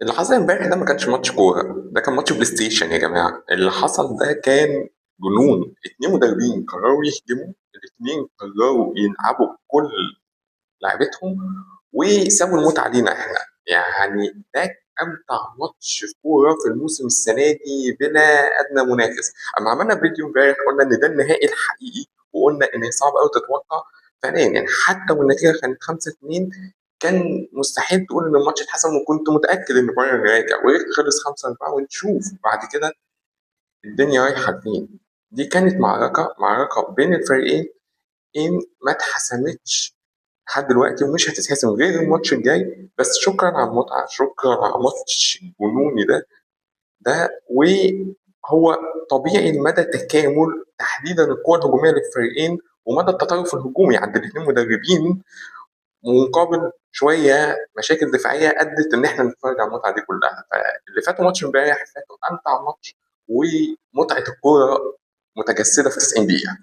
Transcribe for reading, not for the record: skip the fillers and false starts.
اللي حصل امبارح ده ما كانش ماتش كورة، ده كان ماتش بلاي ستيشن يا جماعة. اللي حصل ده كان جنون. اتنين مدربين قرروا يهجموا، الاتنين قرروا يلعبوا بكل لعبتهم وسابوا المتعة لينا احنا. يعني ده أمتع ماتش كورة في الموسم السنة دي بلا أدنى منافس. أما عملنا فيديو امبارح قلنا إن ده النهائي الحقيقي، وقلنا إن صعب أوي تتوقع فعليا. يعني حتى والنتيجة كانت 5-2 كان مستحيل تقول إن الماتش اتحسم، وكنت متأكد إن بايرن راجع، وخلص 5-4 ونشوف بعد كده الدنيا رايحة لفين. دي كانت معركة بين الفريقين إن ما اتحسمتش لحد دلوقتي، ومش هتتحسم غير الماتش الجاي. بس شكرا على المتعة، شكرا على الماتش الجنوني ده. وهو طبيعي لمدى تكامل تحديدا القوى الهجومية للفريقين ومدى التطرف الهجومي عند الاثنين مدربين، ومقابل شوية مشاكل دفاعية أدت إن إحنا نتفرج على المتعة دي كلها. فاللي فاتوا ماتش امبارح فاتوا أمتع ماتش، ومتعة الكورة متجسدة في 90 دقيقة.